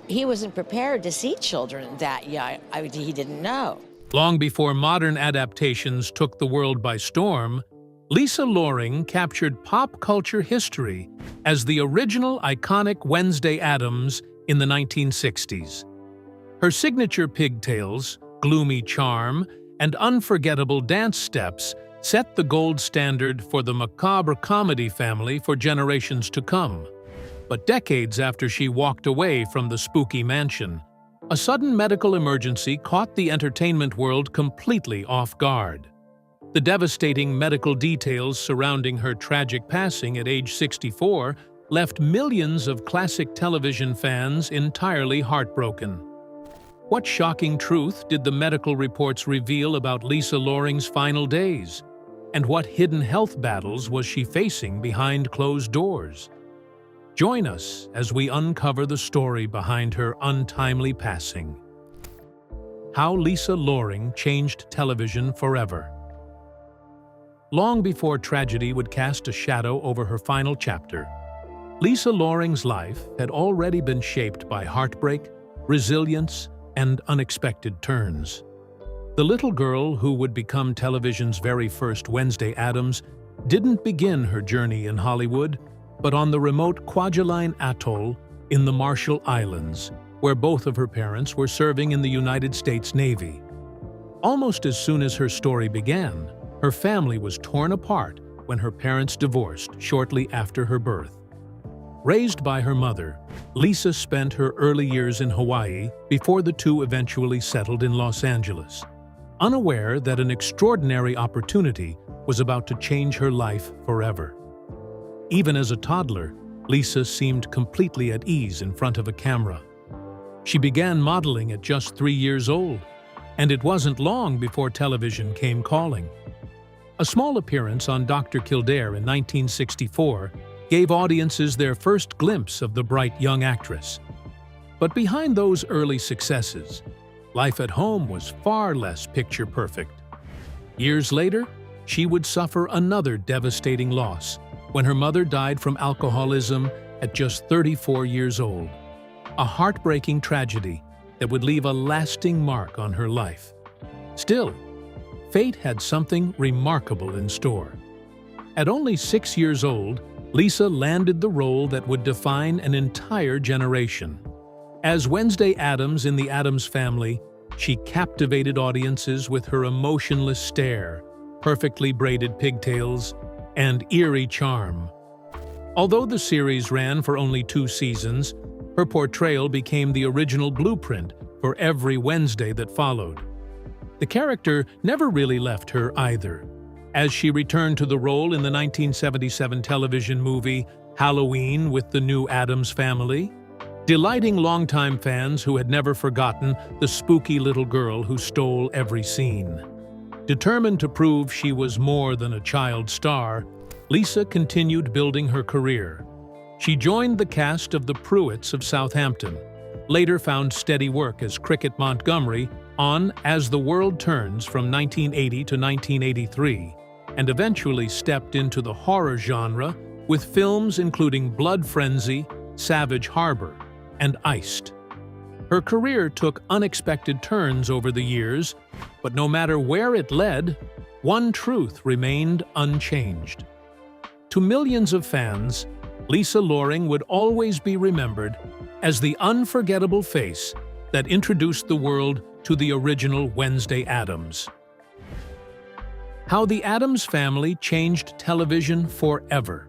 He wasn't prepared to see children that young. He didn't know. Long before modern adaptations took the world by storm, Lisa Loring captured pop culture history as the original iconic Wednesday Addams in the 1960s. Her signature pigtails, gloomy charm, and unforgettable dance steps set the gold standard for the macabre comedy family for generations to come. But decades after she walked away from the spooky mansion, a sudden medical emergency caught the entertainment world completely off guard. The devastating medical details surrounding her tragic passing at age 64 left millions of classic television fans entirely heartbroken. What shocking truth did the medical reports reveal about Lisa Loring's final days? And what hidden health battles was she facing behind closed doors? Join us as we uncover the story behind her untimely passing. How Lisa Loring changed television forever. Long before tragedy would cast a shadow over her final chapter, Lisa Loring's life had already been shaped by heartbreak, resilience, and unexpected turns. The little girl who would become television's very first Wednesday Addams didn't begin her journey in Hollywood, but on the remote Kwajalein Atoll in the Marshall Islands, where both of her parents were serving in the United States Navy. Almost as soon as her story began, her family was torn apart when her parents divorced shortly after her birth. Raised by her mother, Lisa spent her early years in Hawaii before the two eventually settled in Los Angeles, unaware that an extraordinary opportunity was about to change her life forever. Even as a toddler, Lisa seemed completely at ease in front of a camera. She began modeling at just 3 years old, and it wasn't long before television came calling. A small appearance on Dr. Kildare in 1964 gave audiences their first glimpse of the bright young actress. But behind those early successes, life at home was far less picture-perfect. Years later, she would suffer another devastating loss when her mother died from alcoholism at just 34 years old. A heartbreaking tragedy that would leave a lasting mark on her life. Still, fate had something remarkable in store. At only 6 years old, Lisa landed the role that would define an entire generation. As Wednesday Addams in the Addams Family, she captivated audiences with her emotionless stare, perfectly braided pigtails, and eerie charm. Although the series ran for only 2 seasons, her portrayal became the original blueprint for every Wednesday that followed. The character never really left her either, as she returned to the role in the 1977 television movie Halloween with the New Addams Family, delighting longtime fans who had never forgotten the spooky little girl who stole every scene. Determined to prove she was more than a child star, Lisa continued building her career. She joined the cast of The Pruitts of Southampton, later found steady work as Cricket Montgomery on As the World Turns from 1980 to 1983, and eventually stepped into the horror genre with films including Blood Frenzy, Savage Harbor, and Iced. Her career took unexpected turns over the years, but no matter where it led, one truth remained unchanged. To millions of fans, Lisa Loring would always be remembered as the unforgettable face that introduced the world to the original Wednesday Addams. How the Addams Family changed television forever.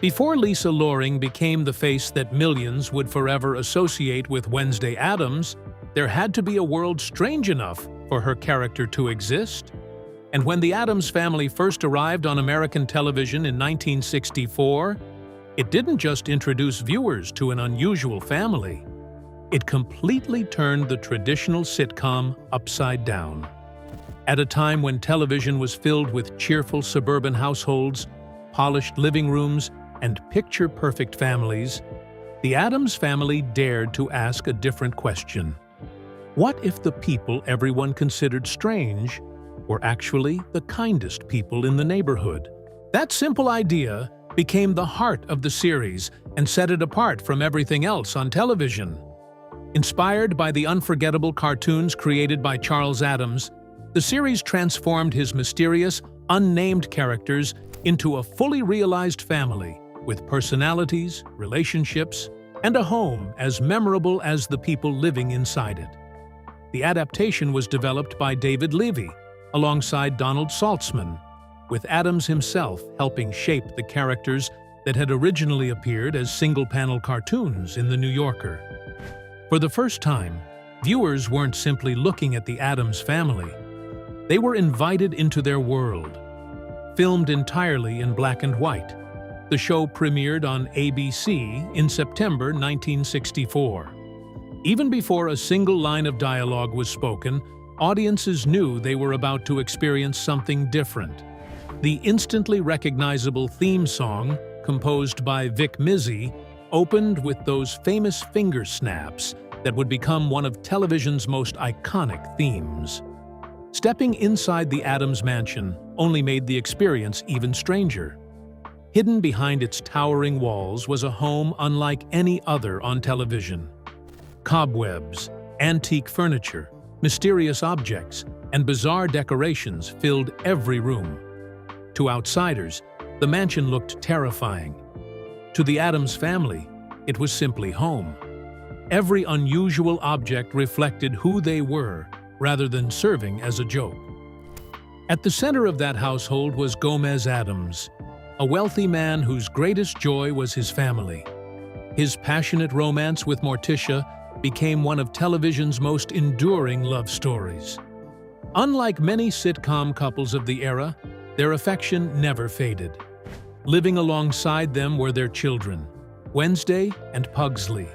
Before Lisa Loring became the face that millions would forever associate with Wednesday Addams, there had to be a world strange enough for her character to exist. And when the Addams Family first arrived on American television in 1964, it didn't just introduce viewers to an unusual family. It completely turned the traditional sitcom upside down. At a time when television was filled with cheerful suburban households, polished living rooms, and picture-perfect families, the Addams Family dared to ask a different question. What if the people everyone considered strange were actually the kindest people in the neighborhood? That simple idea became the heart of the series and set it apart from everything else on television. Inspired by the unforgettable cartoons created by Charles Addams, the series transformed his mysterious, unnamed characters into a fully realized family with personalities, relationships, and a home as memorable as the people living inside it. The adaptation was developed by David Levy, alongside Donald Saltzman, with Addams himself helping shape the characters that had originally appeared as single-panel cartoons in The New Yorker. For the first time, viewers weren't simply looking at the Addams family. They were invited into their world. Filmed entirely in black and white, the show premiered on ABC in September 1964. Even before a single line of dialogue was spoken, audiences knew they were about to experience something different. The instantly recognizable theme song, composed by Vic Mizzy, opened with those famous finger snaps that would become one of television's most iconic themes. Stepping inside the Addams mansion only made the experience even stranger. Hidden behind its towering walls was a home unlike any other on television. Cobwebs, antique furniture, mysterious objects, and bizarre decorations filled every room. To outsiders, the mansion looked terrifying. To the Addams family, it was simply home. Every unusual object reflected who they were, rather than serving as a joke. At the center of that household was Gomez Addams, a wealthy man whose greatest joy was his family. His passionate romance with Morticia became one of television's most enduring love stories. Unlike many sitcom couples of the era, their affection never faded. Living alongside them were their children, Wednesday and Pugsley,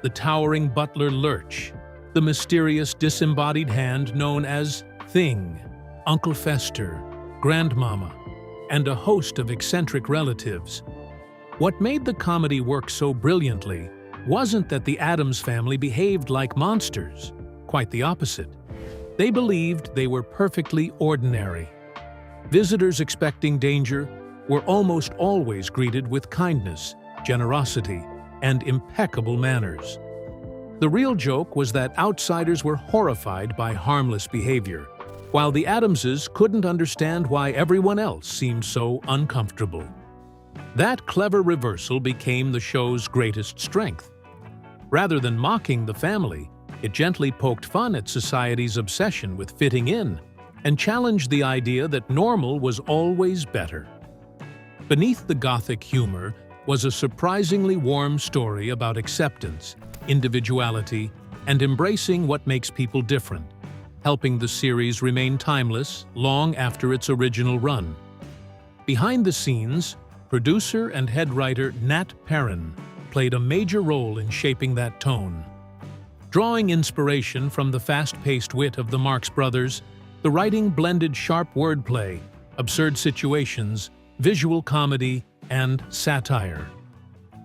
the towering butler Lurch, the mysterious disembodied hand known as Thing, Uncle Fester, Grandmama, and a host of eccentric relatives. What made the comedy work so brilliantly wasn't that the Addams family behaved like monsters. Quite the opposite. They believed they were perfectly ordinary. Visitors expecting danger were almost always greeted with kindness, generosity, and impeccable manners. The real joke was that outsiders were horrified by harmless behavior, while the Addamses couldn't understand why everyone else seemed so uncomfortable. That clever reversal became the show's greatest strength. Rather than mocking the family, it gently poked fun at society's obsession with fitting in and challenged the idea that normal was always better. Beneath the gothic humor was a surprisingly warm story about acceptance, individuality, and embracing what makes people different, helping the series remain timeless long after its original run. Behind the scenes, producer and head writer Nat Perrin played a major role in shaping that tone. Drawing inspiration from the fast-paced wit of the Marx Brothers, the writing blended sharp wordplay, absurd situations, visual comedy, and satire.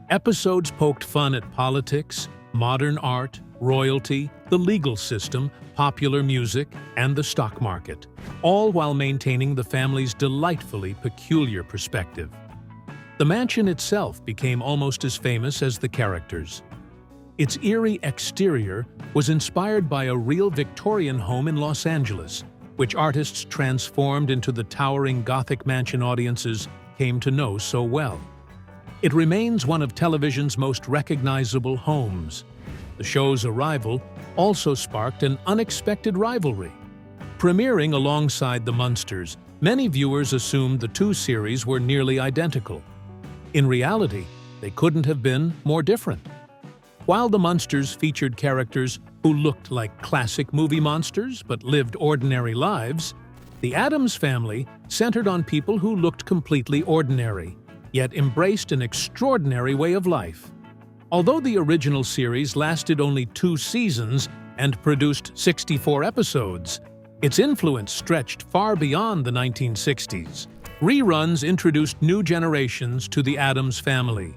Episodes poked fun at politics, modern art, royalty, the legal system, popular music, and the stock market, all while maintaining the family's delightfully peculiar perspective. The mansion itself became almost as famous as the characters. Its eerie exterior was inspired by a real Victorian home in Los Angeles, which artists transformed into the towering Gothic mansion audiences came to know so well. It remains one of television's most recognizable homes. The show's arrival also sparked an unexpected rivalry. Premiering alongside The Munsters, many viewers assumed the two series were nearly identical. In reality, they couldn't have been more different. While The Munsters featured characters who looked like classic movie monsters but lived ordinary lives, the Addams family centered on people who looked completely ordinary, yet embraced an extraordinary way of life. Although the original series lasted only 2 seasons and produced 64 episodes, its influence stretched far beyond the 1960s. Reruns introduced new generations to the Addams family,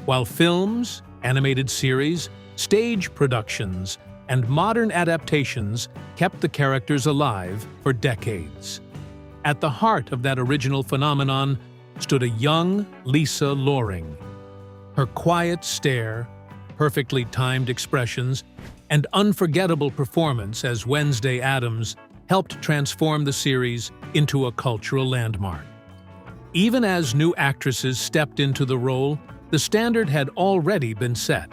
while films, animated series, stage productions, and modern adaptations kept the characters alive for decades. At the heart of that original phenomenon stood a young Lisa Loring. Her quiet stare, perfectly timed expressions, and unforgettable performance as Wednesday Addams helped transform the series into a cultural landmark. Even as new actresses stepped into the role, the standard had already been set.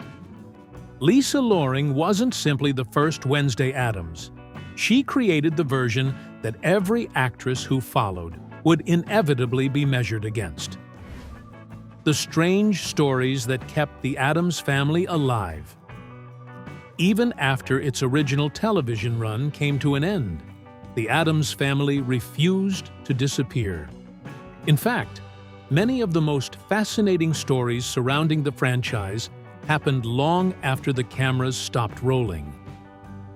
Lisa Loring wasn't simply the first Wednesday Addams. She created the version that every actress who followed would inevitably be measured against. The strange stories that kept the Addams family alive. Even after its original television run came to an end, the Addams family refused to disappear. In fact, many of the most fascinating stories surrounding the franchise happened long after the cameras stopped rolling.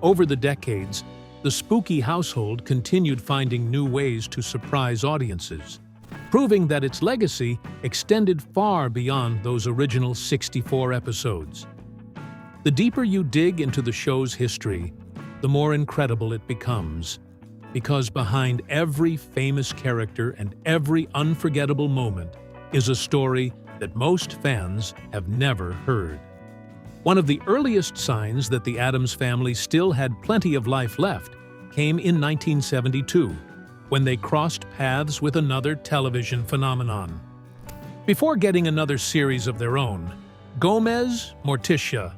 Over the decades, the spooky household continued finding new ways to surprise audiences, proving that its legacy extended far beyond those original 64 episodes. The deeper you dig into the show's history, the more incredible it becomes, because behind every famous character and every unforgettable moment is a story that most fans have never heard. One of the earliest signs that the Addams family still had plenty of life left came in 1972, when they crossed paths with another television phenomenon. Before getting another series of their own, Gomez, Morticia,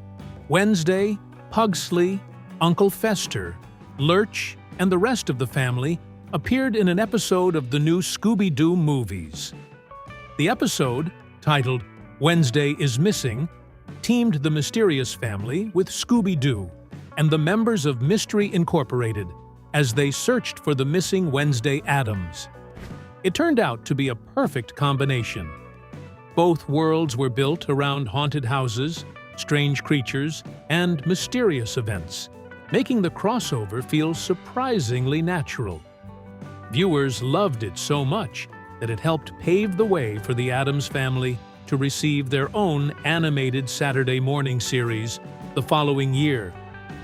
Wednesday, Pugsley, Uncle Fester, Lurch, and the rest of the family appeared in an episode of the new Scooby-Doo movies. The episode, titled Wednesday is Missing, teamed the mysterious family with Scooby-Doo and the members of Mystery Incorporated as they searched for the missing Wednesday Addams. It turned out to be a perfect combination. Both worlds were built around haunted houses, strange creatures, and mysterious events, making the crossover feel surprisingly natural. Viewers loved it so much that it helped pave the way for the Addams family to receive their own animated Saturday morning series the following year,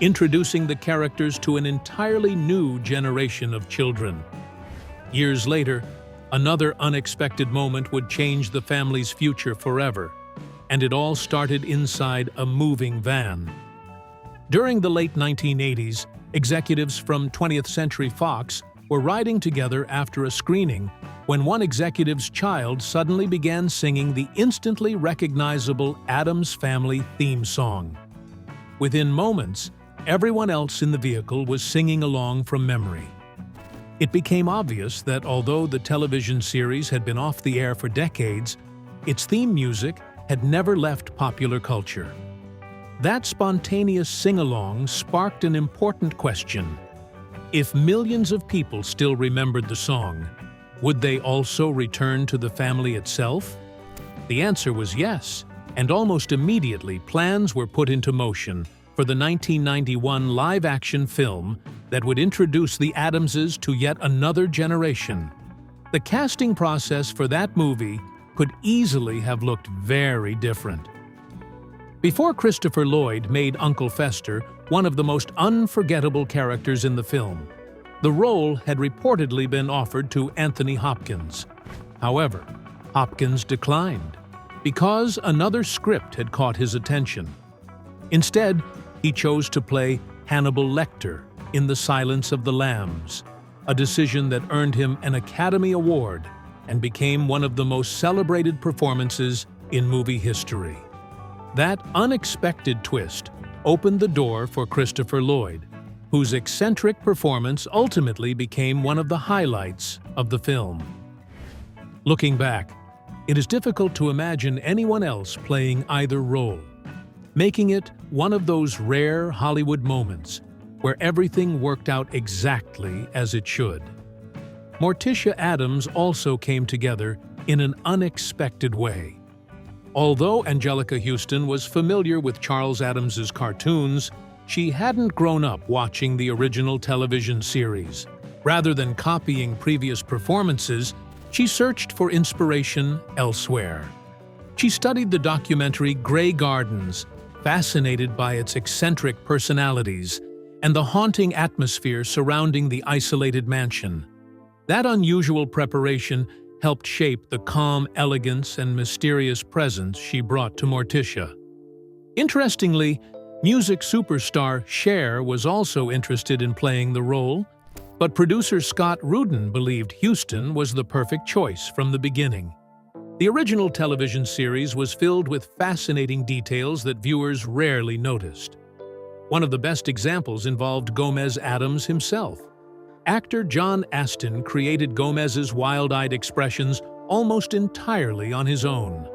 introducing the characters to an entirely new generation of children. Years later, another unexpected moment would change the family's future forever, and it all started inside a moving van. During the late 1980s, executives from 20th Century Fox were riding together after a screening when one executive's child suddenly began singing the instantly recognizable Addams Family theme song. Within moments, everyone else in the vehicle was singing along from memory. It became obvious that although the television series had been off the air for decades, its theme music had never left popular culture. That spontaneous sing-along sparked an important question. If millions of people still remembered the song, would they also return to the family itself? The answer was yes, and almost immediately plans were put into motion for the 1991 live-action film that would introduce the Addamses to yet another generation. The casting process for that movie could easily have looked very different. Before Christopher Lloyd made Uncle Fester one of the most unforgettable characters in the film, the role had reportedly been offered to Anthony Hopkins. However, Hopkins declined because another script had caught his attention. Instead, he chose to play Hannibal Lecter in The Silence of the Lambs, a decision that earned him an Academy Award and became one of the most celebrated performances in movie history. That unexpected twist opened the door for Christopher Lloyd, whose eccentric performance ultimately became one of the highlights of the film. Looking back, it is difficult to imagine anyone else playing either role, making it one of those rare Hollywood moments where everything worked out exactly as it should. Morticia Addams also came together in an unexpected way. Although Angelica Houston was familiar with Charles Addams's cartoons, she hadn't grown up watching the original television series. Rather than copying previous performances, she searched for inspiration elsewhere. She studied the documentary Grey Gardens, fascinated by its eccentric personalities and the haunting atmosphere surrounding the isolated mansion. That unusual preparation helped shape the calm elegance and mysterious presence she brought to Morticia. Interestingly, music superstar Cher was also interested in playing the role, but producer Scott Rudin believed Houston was the perfect choice from the beginning. The original television series was filled with fascinating details that viewers rarely noticed. One of the best examples involved Gomez Addams himself. Actor John Astin created Gomez's wild-eyed expressions almost entirely on his own.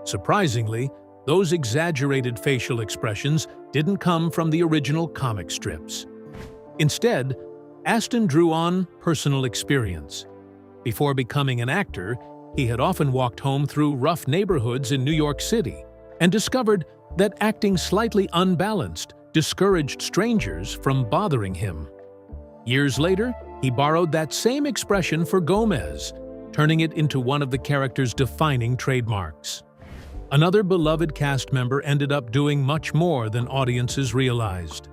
Surprisingly, those exaggerated facial expressions didn't come from the original comic strips. Instead, Astin drew on personal experience. Before becoming an actor, he had often walked home through rough neighborhoods in New York City and discovered that acting slightly unbalanced discouraged strangers from bothering him. Years later, he borrowed that same expression for Gomez, turning it into one of the character's defining trademarks. Another beloved cast member ended up doing much more than audiences realized.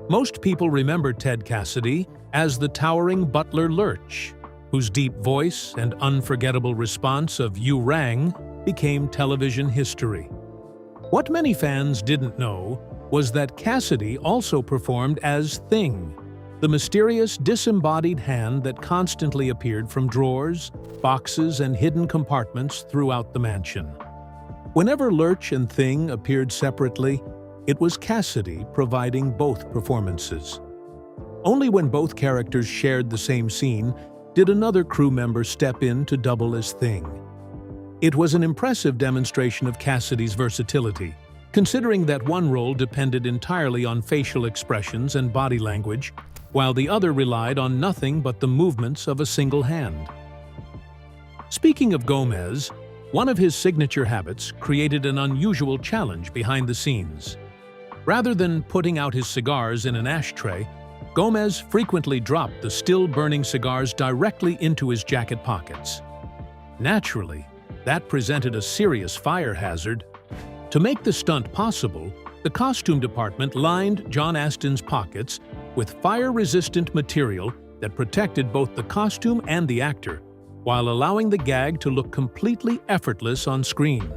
Most people remember Ted Cassidy as the towering butler Lurch, whose deep voice and unforgettable response of "You Rang" became television history. What many fans didn't know was that Cassidy also performed as Thing, the mysterious disembodied hand that constantly appeared from drawers, boxes, and hidden compartments throughout the mansion. Whenever Lurch and Thing appeared separately, it was Cassidy providing both performances. Only when both characters shared the same scene did another crew member step in to double as Thing. It was an impressive demonstration of Cassidy's versatility, considering that one role depended entirely on facial expressions and body language, while the other relied on nothing but the movements of a single hand. Speaking of Gomez, one of his signature habits created an unusual challenge behind the scenes. Rather than putting out his cigars in an ashtray, Gomez frequently dropped the still-burning cigars directly into his jacket pockets. Naturally, that presented a serious fire hazard. To make the stunt possible, the costume department lined John Astin's pockets with fire-resistant material that protected both the costume and the actor, while allowing the gag to look completely effortless on screen.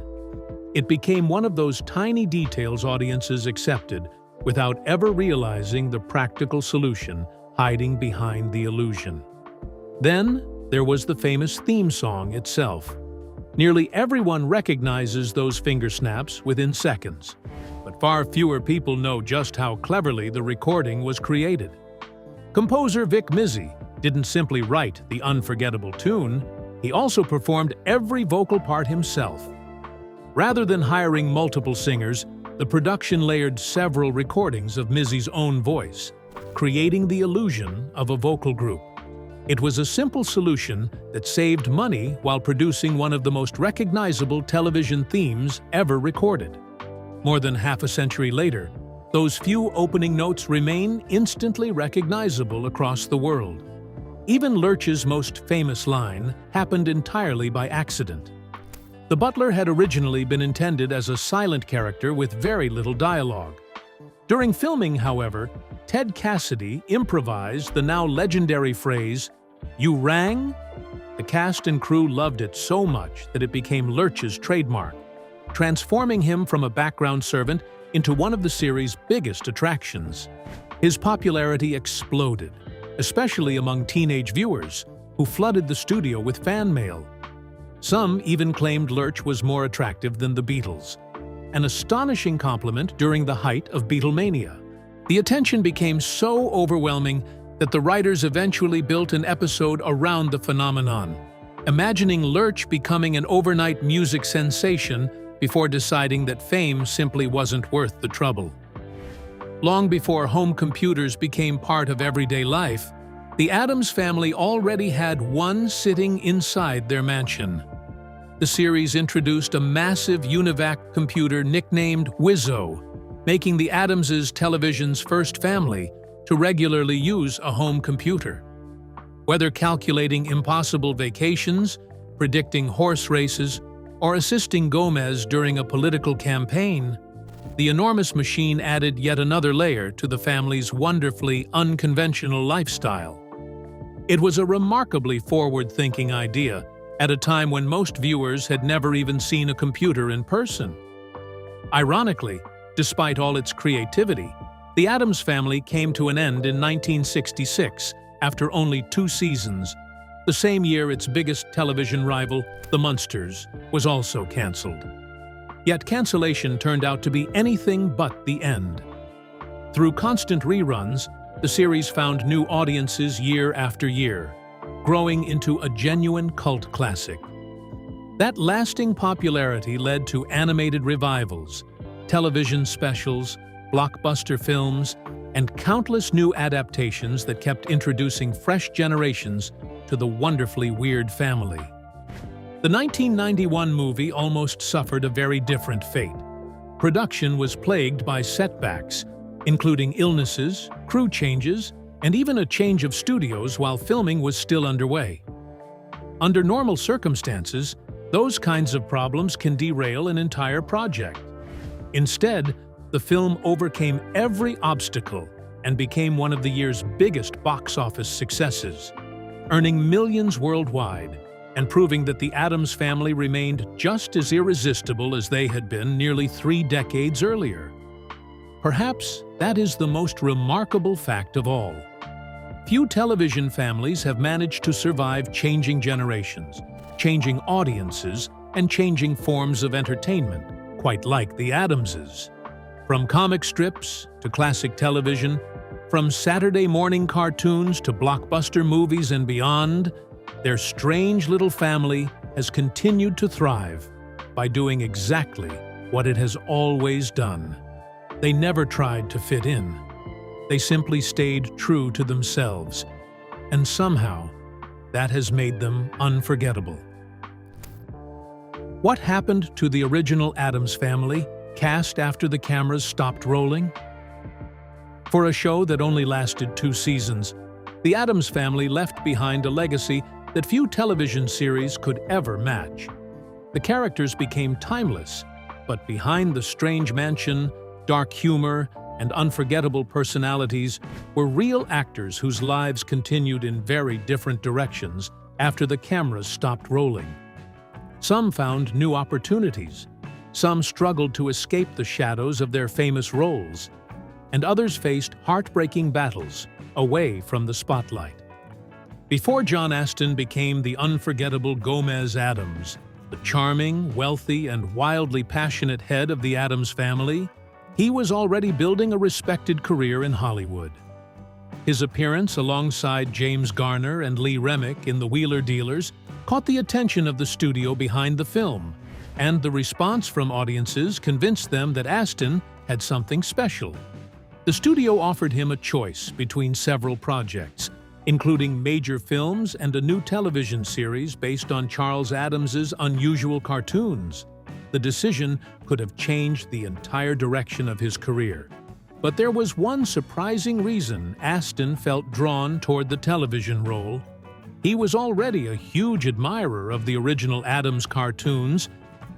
It became one of those tiny details audiences accepted without ever realizing the practical solution hiding behind the illusion. Then, there was the famous theme song itself. Nearly everyone recognizes those finger snaps within seconds, but far fewer people know just how cleverly the recording was created. Composer Vic Mizzy didn't simply write the unforgettable tune, he also performed every vocal part himself. Rather than hiring multiple singers, the production layered several recordings of Mizzy's own voice, creating the illusion of a vocal group. It was a simple solution that saved money while producing one of the most recognizable television themes ever recorded. More than half a century later, those few opening notes remain instantly recognizable across the world. Even Lurch's most famous line happened entirely by accident. The butler had originally been intended as a silent character with very little dialogue. During filming, however, Ted Cassidy improvised the now legendary phrase, "You rang?" The cast and crew loved it so much that it became Lurch's trademark, transforming him from a background servant into one of the series' biggest attractions. His popularity exploded, especially among teenage viewers, who flooded the studio with fan mail. Some even claimed Lurch was more attractive than the Beatles, an astonishing compliment during the height of Beatlemania. The attention became so overwhelming that the writers eventually built an episode around the phenomenon, imagining Lurch becoming an overnight music sensation before deciding that fame simply wasn't worth the trouble. Long before home computers became part of everyday life, the Addams family already had one sitting inside their mansion. The series introduced a massive UNIVAC computer nicknamed Wizzo, making the Addamses television's first family to regularly use a home computer. Whether calculating impossible vacations, predicting horse races, or assisting Gomez during a political campaign, the enormous machine added yet another layer to the family's wonderfully unconventional lifestyle. It was a remarkably forward-thinking idea, at a time when most viewers had never even seen a computer in person. Ironically, despite all its creativity, The Addams Family came to an end in 1966 after only 2 seasons, the same year its biggest television rival, The Munsters, was also cancelled. Yet cancellation turned out to be anything but the end. Through constant reruns, the series found new audiences year after year, growing into a genuine cult classic. That lasting popularity led to animated revivals, television specials, blockbuster films, and countless new adaptations that kept introducing fresh generations to the wonderfully weird family. The 1991 movie almost suffered a very different fate. Production was plagued by setbacks, including illnesses, crew changes, and even a change of studios while filming was still underway. Under normal circumstances, those kinds of problems can derail an entire project. Instead, the film overcame every obstacle and became one of the year's biggest box office successes, earning millions worldwide and proving that the Addams Family remained just as irresistible as they had been nearly 3 decades earlier. Perhaps that is the most remarkable fact of all. Few television families have managed to survive changing generations, changing audiences, and changing forms of entertainment, quite like the Addamses. From comic strips to classic television, from Saturday morning cartoons to blockbuster movies and beyond, their strange little family has continued to thrive by doing exactly what it has always done. They never tried to fit in. They simply stayed true to themselves, and somehow that has made them unforgettable. What happened to the original Addams Family, cast after the cameras stopped rolling? For a show that only lasted 2 seasons, the Addams Family left behind a legacy that few television series could ever match. The characters became timeless, but behind the strange mansion, dark humor, and unforgettable personalities were real actors whose lives continued in very different directions after the cameras stopped rolling. Some found new opportunities, some struggled to escape the shadows of their famous roles, and others faced heartbreaking battles away from the spotlight. Before John Astin became the unforgettable Gomez Addams, the charming, wealthy, and wildly passionate head of the Addams Family, he was already building a respected career in Hollywood. His appearance alongside James Garner and Lee Remick in The Wheeler Dealers caught the attention of the studio behind the film, and the response from audiences convinced them that Astin had something special. The studio offered him a choice between several projects, including major films and a new television series based on Charles Addams's unusual cartoons. The decision could have changed the entire direction of his career. But there was one surprising reason Astin felt drawn toward the television role. He was already a huge admirer of the original Addams cartoons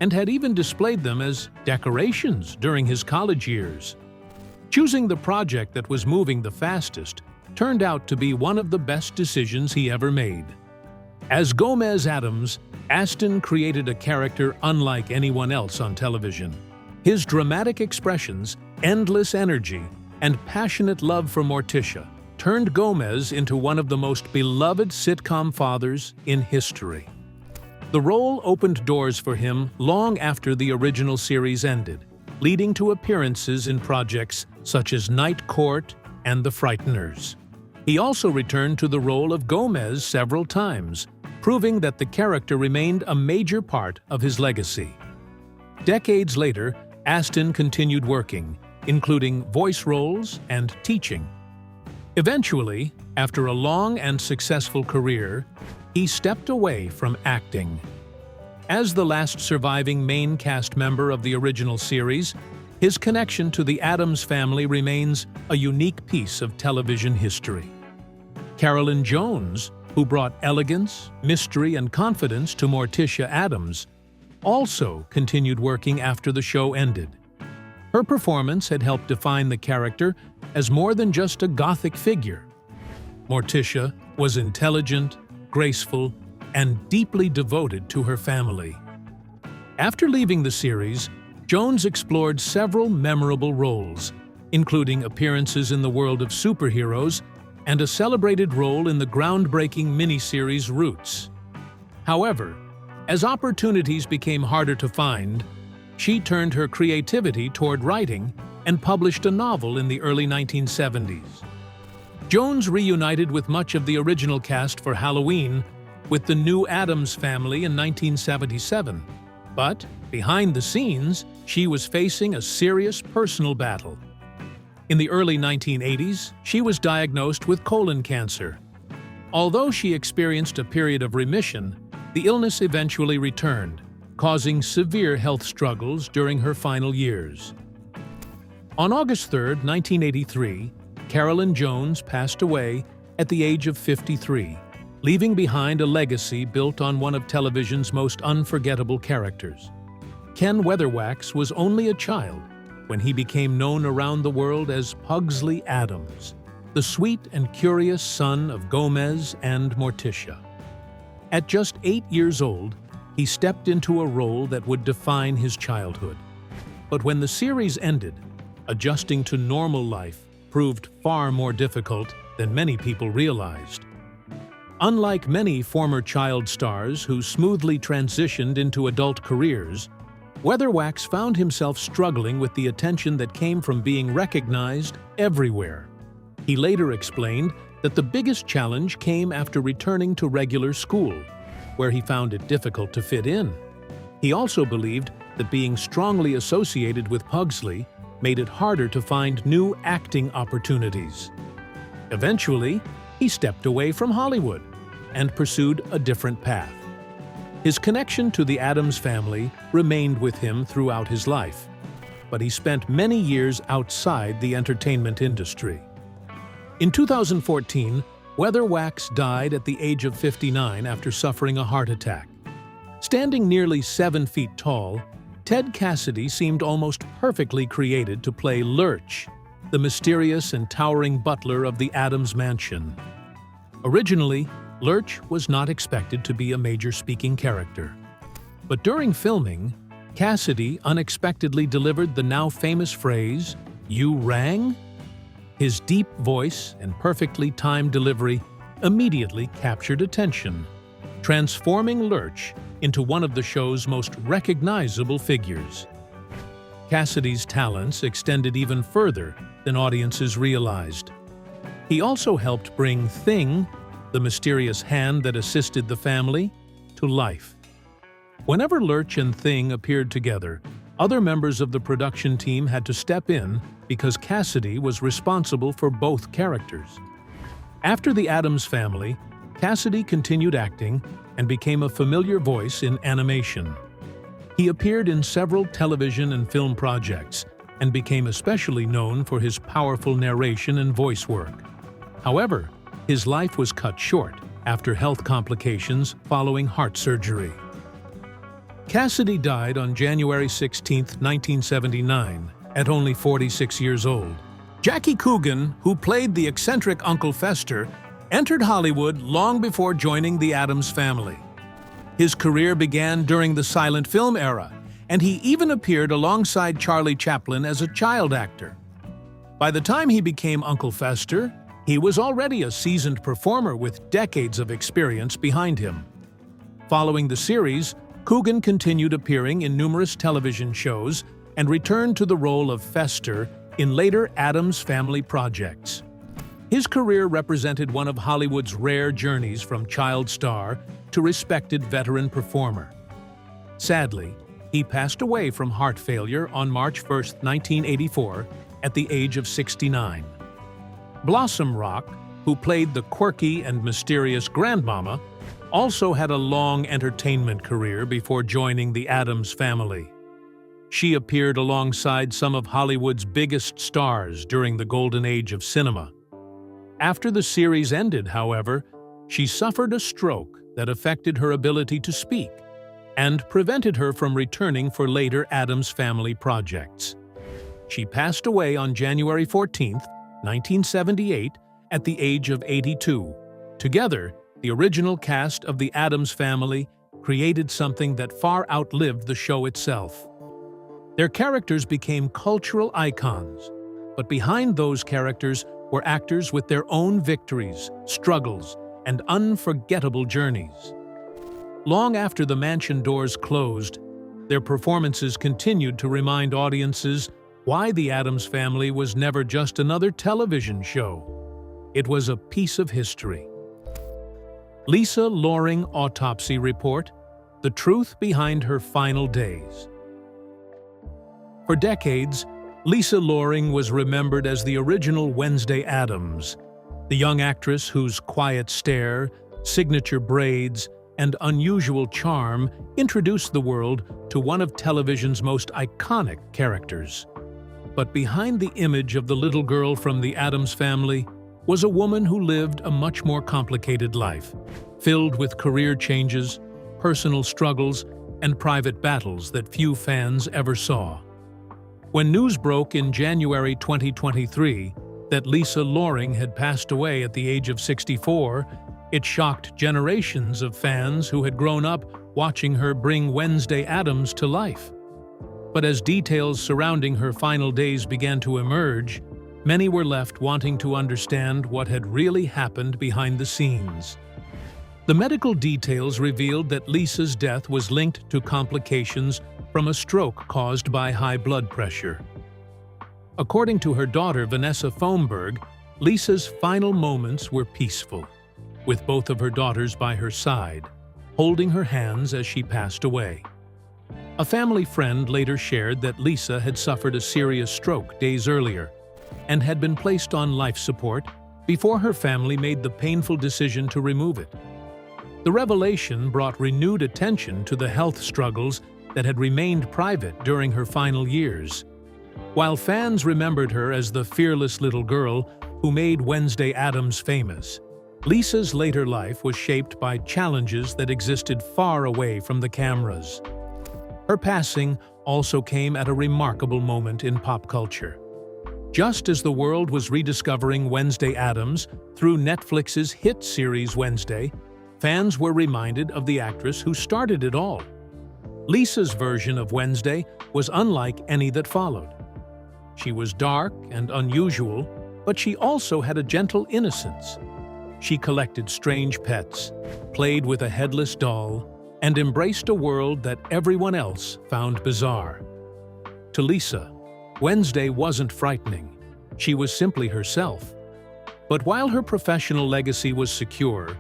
and had even displayed them as decorations during his college years. Choosing the project that was moving the fastest turned out to be one of the best decisions he ever made. As Gomez Addams, Astin created a character unlike anyone else on television. His dramatic expressions, endless energy, and passionate love for Morticia turned Gomez into one of the most beloved sitcom fathers in history. The role opened doors for him long after the original series ended, leading to appearances in projects such as Night Court and The Frighteners. He also returned to the role of Gomez several times, proving that the character remained a major part of his legacy. Decades later, Astin continued working, including voice roles and teaching. Eventually, after a long and successful career, he stepped away from acting. As the last surviving main cast member of the original series, his connection to the Addams Family remains a unique piece of television history. Carolyn Jones, who brought elegance, mystery, and confidence to Morticia Addams, also continued working after the show ended. Her performance had helped define the character as more than just a gothic figure. Morticia was intelligent, graceful, and deeply devoted to her family. After leaving the series, Jones explored several memorable roles, including appearances in the world of superheroes and a celebrated role in the groundbreaking miniseries Roots. However, as opportunities became harder to find, she turned her creativity toward writing and published a novel in the early 1970s. Jones reunited with much of the original cast for Halloween with the new Addams Family in 1977. But, behind the scenes, she was facing a serious personal battle. In the early 1980s, she was diagnosed with colon cancer. Although she experienced a period of remission, the illness eventually returned, causing severe health struggles during her final years. On August 3, 1983, Carolyn Jones passed away at the age of 53, leaving behind a legacy built on one of television's most unforgettable characters. Ken Weatherwax was only a child when he became known around the world as Pugsley Addams, the sweet and curious son of Gomez and Morticia. At just 8 years old, he stepped into a role that would define his childhood. But when the series ended, adjusting to normal life proved far more difficult than many people realized. Unlike many former child stars who smoothly transitioned into adult careers, Weatherwax found himself struggling with the attention that came from being recognized everywhere. He later explained that the biggest challenge came after returning to regular school, where he found it difficult to fit in. He also believed that being strongly associated with Pugsley made it harder to find new acting opportunities. Eventually, he stepped away from Hollywood and pursued a different path. His connection to the Addams family remained with him throughout his life, but he spent many years outside the entertainment industry. In 2014, Weatherwax died at the age of 59 after suffering a heart attack. Standing nearly 7 feet tall, Ted Cassidy seemed almost perfectly created to play Lurch, the mysterious and towering butler of the Addams mansion. Originally, Lurch was not expected to be a major speaking character. But during filming, Cassidy unexpectedly delivered the now famous phrase, "You rang?" His deep voice and perfectly timed delivery immediately captured attention, transforming Lurch into one of the show's most recognizable figures. Cassidy's talents extended even further than audiences realized. He also helped bring Thing, the mysterious hand that assisted the family, to life. Whenever Lurch and Thing appeared together, other members of the production team had to step in because Cassidy was responsible for both characters. After the Addams family, Cassidy continued acting and became a familiar voice in animation. He appeared in several television and film projects and became especially known for his powerful narration and voice work. However, his life was cut short after health complications following heart surgery. Cassidy died on January 16, 1979, at only 46 years old. Jackie Coogan, who played the eccentric Uncle Fester, entered Hollywood long before joining the Addams family. His career began during the silent film era, and he even appeared alongside Charlie Chaplin as a child actor. By the time he became Uncle Fester, he was already a seasoned performer with decades of experience behind him. Following the series, Coogan continued appearing in numerous television shows and returned to the role of Fester in later Addams Family projects. His career represented one of Hollywood's rare journeys from child star to respected veteran performer. Sadly, he passed away from heart failure on March 1, 1984, at the age of 69. Blossom Rock, who played the quirky and mysterious Grandmama, also had a long entertainment career before joining the Addams family. She appeared alongside some of Hollywood's biggest stars during the golden age of cinema. After the series ended, however, she suffered a stroke that affected her ability to speak and prevented her from returning for later Addams family projects. She passed away on January 14, 1978, at the age of 82. Together, the original cast of The Addams Family created something that far outlived the show itself. Their characters became cultural icons, but behind those characters were actors with their own victories, struggles, and unforgettable journeys. Long after the mansion doors closed, their performances continued to remind audiences why The Addams Family was never just another television show. It was a piece of history. Lisa Loring Autopsy Report: The Truth Behind Her Final Days. For decades, Lisa Loring was remembered as the original Wednesday Addams, the young actress whose quiet stare, signature braids, and unusual charm introduced the world to one of television's most iconic characters. But behind the image of the little girl from the Addams Family was a woman who lived a much more complicated life, filled with career changes, personal struggles, and private battles that few fans ever saw. When news broke in January 2023 that Lisa Loring had passed away at the age of 64, it shocked generations of fans who had grown up watching her bring Wednesday Addams to life. But as details surrounding her final days began to emerge, many were left wanting to understand what had really happened behind the scenes. The medical details revealed that Lisa's death was linked to complications from a stroke caused by high blood pressure. According to her daughter Vanessa Fomberg, Lisa's final moments were peaceful, with both of her daughters by her side, holding her hands as she passed away. A family friend later shared that Lisa had suffered a serious stroke days earlier and had been placed on life support before her family made the painful decision to remove it. The revelation brought renewed attention to the health struggles that had remained private during her final years. While fans remembered her as the fearless little girl who made Wednesday Addams famous, Lisa's later life was shaped by challenges that existed far away from the cameras. Her passing also came at a remarkable moment in pop culture. Just as the world was rediscovering Wednesday Addams through Netflix's hit series Wednesday, fans were reminded of the actress who started it all. Lisa's version of Wednesday was unlike any that followed. She was dark and unusual, but she also had a gentle innocence. She collected strange pets, played with a headless doll, and embraced a world that everyone else found bizarre. To Lisa, Wednesday wasn't frightening. She was simply herself. But while her professional legacy was secure,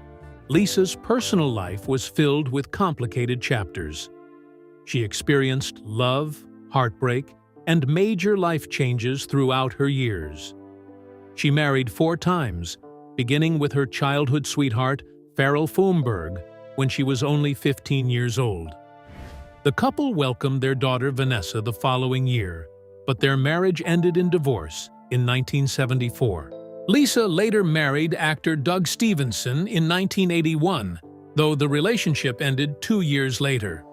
Lisa's personal life was filled with complicated chapters. She experienced love, heartbreak, and major life changes throughout her years. She married 4 times, beginning with her childhood sweetheart, Farrell Fomberg, when she was only 15 years old. The couple welcomed their daughter Vanessa the following year, but their marriage ended in divorce in 1974. Lisa later married actor Doug Stevenson in 1981, though the relationship ended 2 years later.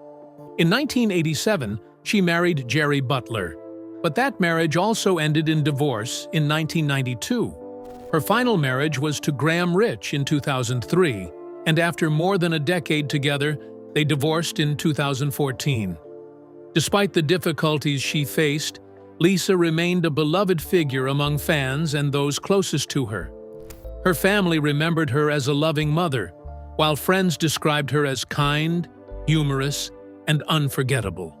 In 1987, she married Jerry Butler, but that marriage also ended in divorce in 1992. Her final marriage was to Graham Rich in 2003, and after more than a decade together, they divorced in 2014. Despite the difficulties she faced, Lisa remained a beloved figure among fans and those closest to her. Her family remembered her as a loving mother, while friends described her as kind, humorous, and unforgettable.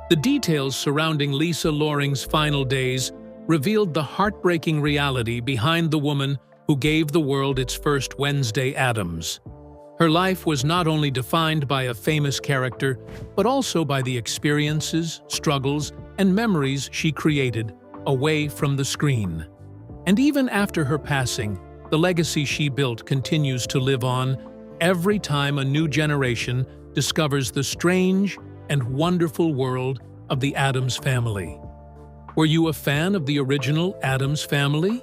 The details surrounding Lisa Loring's final days revealed the heartbreaking reality behind the woman who gave the world its first Wednesday Addams. Her life was not only defined by a famous character, but also by the experiences, struggles, and memories she created away from the screen. And even after her passing, the legacy she built continues to live on every time a new generation discovers the strange and wonderful world of the Addams family. Were you a fan of the original Addams family?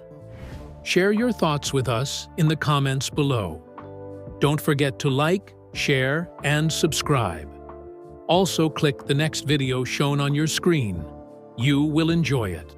Share your thoughts with us in the comments below. Don't forget to like, share, and subscribe. Also click the next video shown on your screen. You will enjoy it.